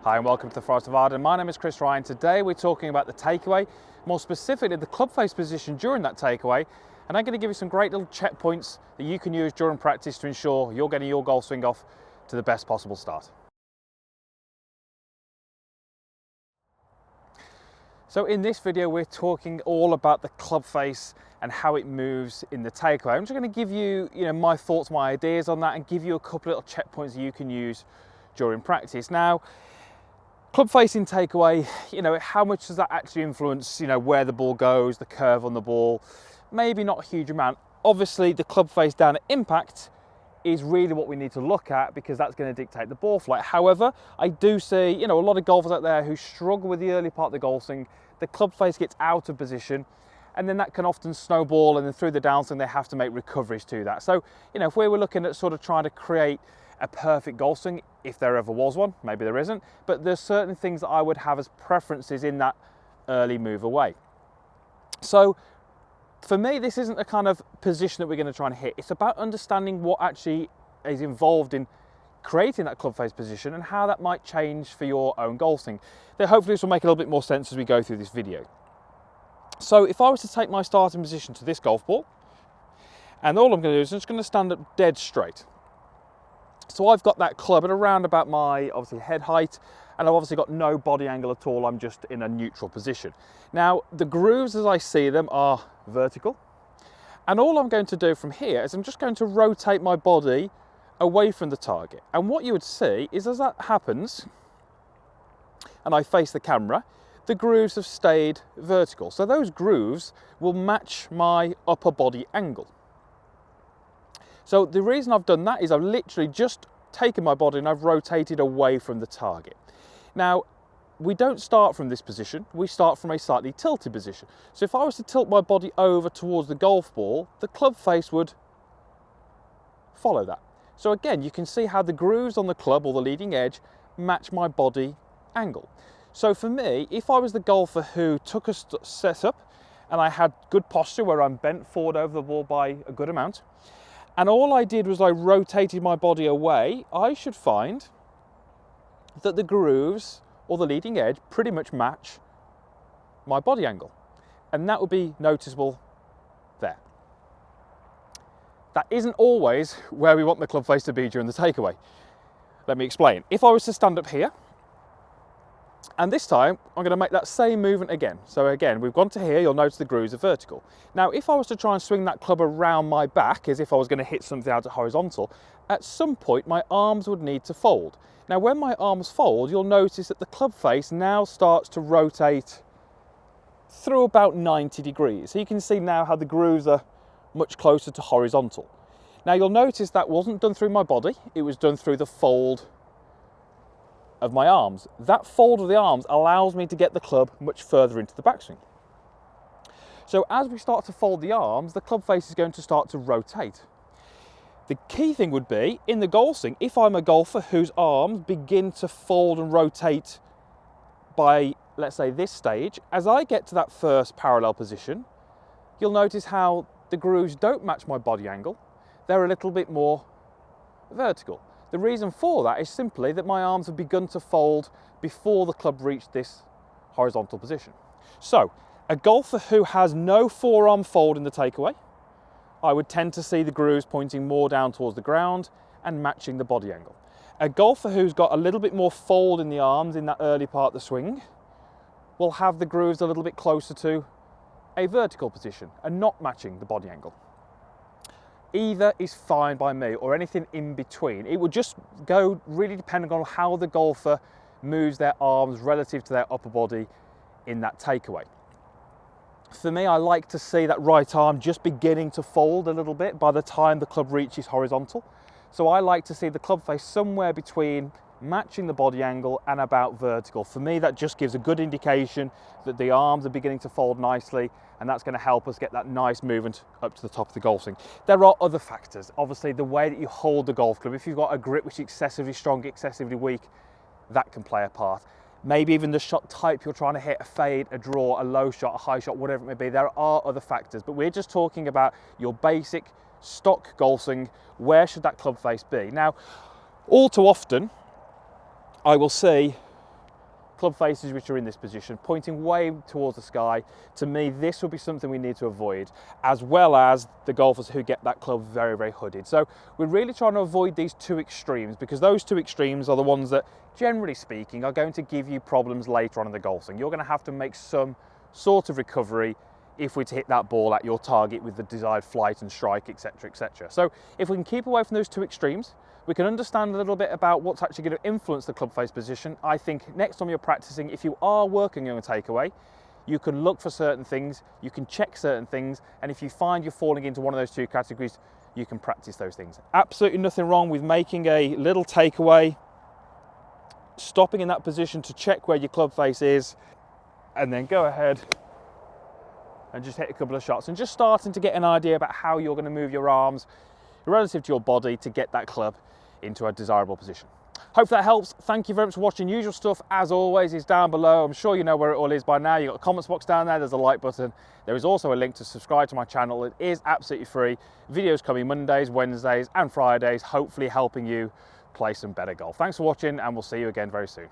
Hi and welcome to the Forest of Arden. My name is Chris Ryan. Today we're talking about the takeaway, more specifically the club face position during that takeaway, and I'm going to give you some great little checkpoints that you can use during practice to ensure you're getting your golf swing off to the best possible start. So in this video we're talking all about the club face and how it moves in the takeaway. I'm just going to give you, my thoughts, my ideas on that, and give you a couple of little checkpoints that you can use during practice. Now, club facing takeaway, how much does that actually influence, where the ball goes, the curve on the ball? Maybe not a huge amount. Obviously, the club face down at impact is really what we need to look at because that's going to dictate the ball flight. However, I do see, a lot of golfers out there who struggle with the early part of the golf swing. The club face gets out of position, and then that can often snowball, and then through the downswing they have to make recoveries to that. So, if we were looking at sort of trying to create a perfect golf swing, if there ever was one, maybe there isn't, but there's certain things that I would have as preferences in that early move away. So for me, this isn't a kind of position that we're going to try and hit. It's about understanding what actually is involved in creating that club face position and how that might change for your own golf swing. Then hopefully this will make a little bit more sense as we go through this video. So if I was to take my starting position to this golf ball, and all I'm going to do is I'm just going to stand up dead straight. So I've got that club at around about my, obviously, head height, and I've obviously got no body angle at all. I'm just in a neutral position. Now, the grooves as I see them are vertical, and all I'm going to do from here is I'm just going to rotate my body away from the target. And what you would see is as that happens, and I face the camera, the grooves have stayed vertical. So those grooves will match my upper body angle. So the reason I've done that is I've literally just taken my body and I've rotated away from the target. Now, we don't start from this position, we start from a slightly tilted position. So if I was to tilt my body over towards the golf ball, the club face would follow that. So again, you can see how the grooves on the club or the leading edge match my body angle. So for me, if I was the golfer who took a setup and I had good posture where I'm bent forward over the ball by a good amount, and all I did was I rotated my body away, I should find that the grooves or the leading edge pretty much match my body angle. And that would be noticeable there. That isn't always where we want the club face to be during the takeaway. Let me explain. If I was to stand up here, and this time I'm going to make that same movement again. So again, we've gone to here, you'll notice the grooves are vertical. Now, if I was to try and swing that club around my back as if I was going to hit something out at horizontal, at some point my arms would need to fold. Now, when my arms fold, you'll notice that the club face now starts to rotate through about 90 degrees. So you can see now how the grooves are much closer to horizontal. Now, you'll notice that wasn't done through my body, it was done through the fold of my arms. That fold of the arms allows me to get the club much further into the backswing. So as we start to fold the arms, the club face is going to start to rotate. The key thing would be, in the golf swing, if I'm a golfer whose arms begin to fold and rotate by, let's say, this stage, as I get to that first parallel position, you'll notice how the grooves don't match my body angle. They're a little bit more vertical. The reason for that is simply that my arms have begun to fold before the club reached this horizontal position. So, a golfer who has no forearm fold in the takeaway, I would tend to see the grooves pointing more down towards the ground and matching the body angle. A golfer who's got a little bit more fold in the arms in that early part of the swing will have the grooves a little bit closer to a vertical position and not matching the body angle. Either is fine by me, or anything in between. It would just go really depending on how the golfer moves their arms relative to their upper body in that takeaway. For me, I like to see that right arm just beginning to fold a little bit by the time the club reaches horizontal. So I like to see the club face somewhere between matching the body angle and about vertical. For me, that just gives a good indication that the arms are beginning to fold nicely, and that's going to help us get that nice movement up to the top of the golf swing. There are other factors. Obviously, the way that you hold the golf club. If you've got a grip which is excessively strong, excessively weak, that can play a part. Maybe even the shot type you're trying to hit, a fade, a draw, a low shot, a high shot, whatever it may be. There are other factors, but we're just talking about your basic stock golf swing. Where should that club face be? Now, all too often, I will see club faces which are in this position, pointing way towards the sky, to me this would be something we need to avoid, as well as the golfers who get that club very, very hooded. So we're really trying to avoid these two extremes, because those two extremes are the ones that, generally speaking, are going to give you problems later on in the golf swing. You're going to have to make some sort of recovery if we're to hit that ball at your target with the desired flight and strike, etc, etc. So if we can keep away from those two extremes, we can understand a little bit about what's actually going to influence the club face position. I think next time you're practicing, if you are working on a takeaway, you can look for certain things, you can check certain things, and if you find you're falling into one of those two categories, you can practice those things. Absolutely nothing wrong with making a little takeaway, stopping in that position to check where your club face is, and then go ahead and just hit a couple of shots, and just starting to get an idea about how you're going to move your arms relative to your body to get that club into a desirable position. Hope that helps. Thank you very much for watching. Usual stuff, as always, is down below. I'm sure you know where it all is by now. You've got a comments box down there, there's a like button. There is also a link to subscribe to my channel. It is absolutely free. Videos coming Mondays, Wednesdays and Fridays, hopefully helping you play some better golf. Thanks for watching, and we'll see you again very soon.